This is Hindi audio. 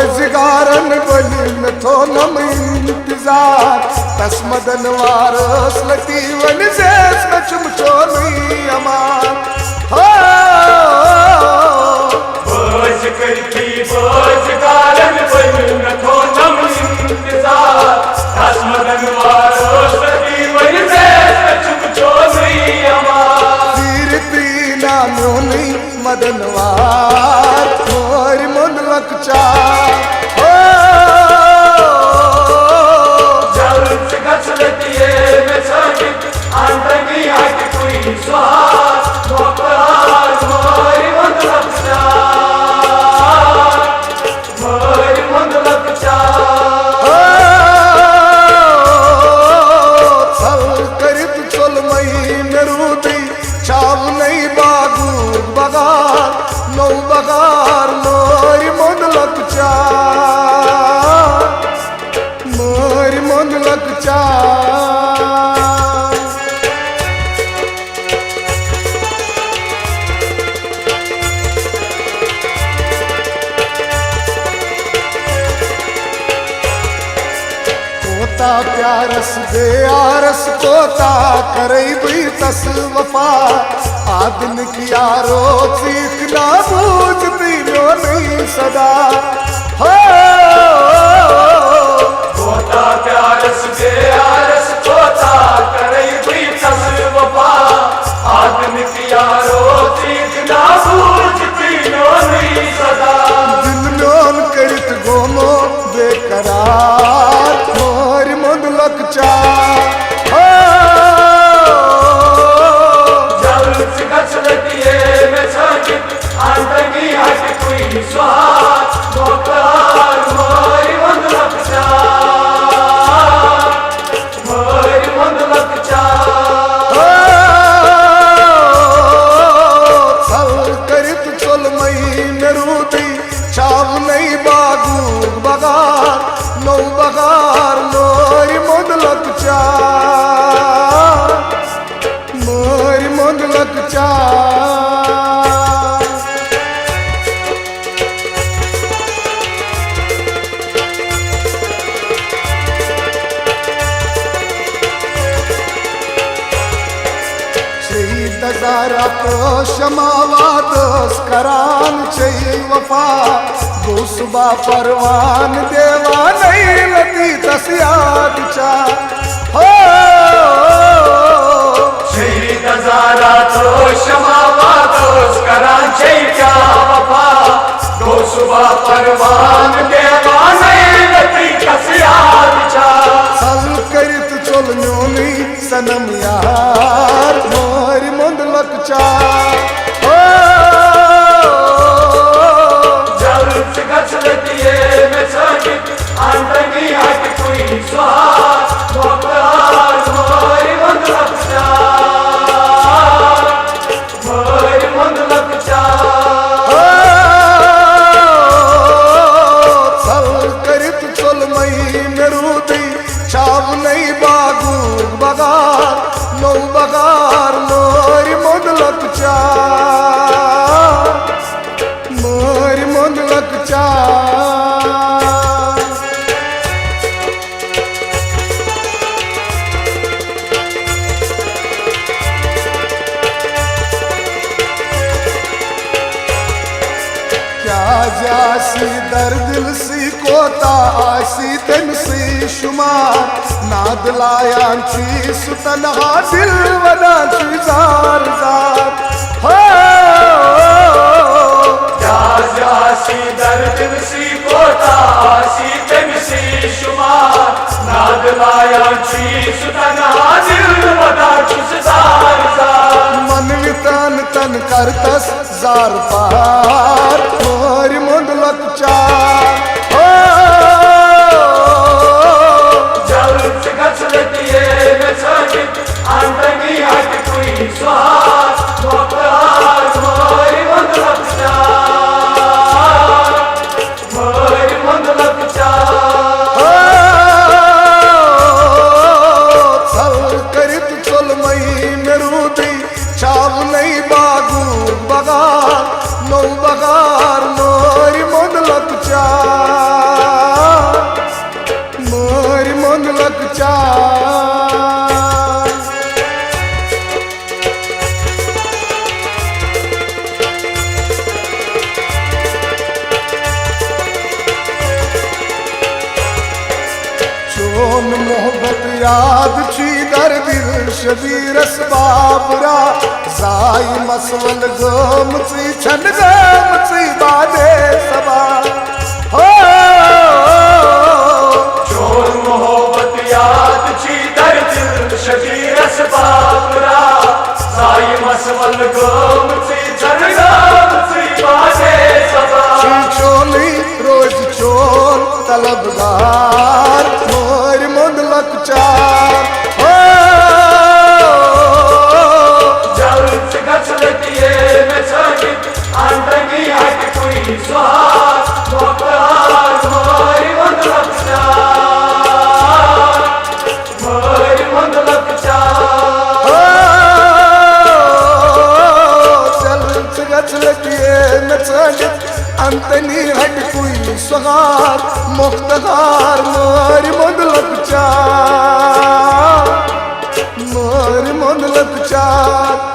रोजगारन बोली में थो नम इंतजार तस मदन वारस लती वन से सचम चोली अमार हो बोझ करती रोजगारन बोली में थो नम इंतजार तस मदन वारस लती वन से सचम चोली अमार कीर्ति नाम्योनी मदनवार मोर मन लकचा हो जल्द गचलती है मैं सागित आंतंगी हट कोई स्वाद मोकार मोरी मन लकचा मोरी मन लकचा छल करित चल मई नरूदी चाव नहीं बागू बगार नौ बगार मोरी मन लकचा मोरी मन लकचा कोता प्यारस दे आरस कोता करई भी तस वफा आदन की यारो सीखना बूझती लो नहीं सदा हो कोता प्यारस दे आरस कोता करई भी तस वफा आदमी की यारो सीखना बूझती लो नहीं सदा दिल लोन करित गोमो बेकरार मोर मन लकचा हो जल्द गचलती है मैं सागित आंतंगी हट कोई स्वाद मोकार मोरी मन लकचा मोरी मन लकचा छल करित चल मई नरूदी चाव नहीं बागू बगार नौ बगार मोरी मन लकचा मोरी मन लकचा दजारा तो शमावादस करान चई वफा गोसबा परवान देवा नहीं लती तस याद चा हो शहीद हजारा तो शमावा दोस्त करांचे क्या वफा दो सुबह परवान देवा नहीं लती कसियार चा सल करित चल न्योनी सनम यार मोरी मंद लकचा हो जल्द गचलती है मैं सागित आंतंगी हट कोई स्वाद मोकार मोरी मंद लकचा मोरी मंद लकचा सल करित चल मई नरूदी चाव नहीं बागू बगार नौ बगार मोरी मन लकचा मोरी मन लकचा क्या जासी दर्दिल सी कोता आसी तन सी शुमार नाद लायांची सुतनहा दिल वनाची जार जार हो जासी दर्द सी कोता सी तन सी शुमार नाद लायांची सुतना दिल वदा चुसदार जार मन वितन तन करतस जार पार मोरी मुंद लकचा हो जल्द गचलती है मैं सागित आंतंगी हट कोई स्वाद मोकार मोरी मंद लकचा मोरी मंद लकचा हो सल करित चल मई नरूदी चाव नहीं बागू बगार नौ बगार मोरी मुंद लकचा चार चोन मोहब्बत याद छी दर दिल शबीर बाबरा साई मसवल गम छी छन गम छी बादे सबा हो चोर मोहब्बत याद छी दर दिल शबीर बाबरा साई मसवल गम छी छन गम छी बादे सबा छी चोली रोज चोल तलबगार मोर मुंदलक चार हो जल्द गचलतिए में सगित आंदगी हट कोई सुहाग मोकहार मोरी मुंदलक चार मोरी मुंदलक चार हो चल गचलतिए में सगित अंतनी हट कोई सुहाग मुख्तगार मोर मुंदलक चार मोर मुंदलक चार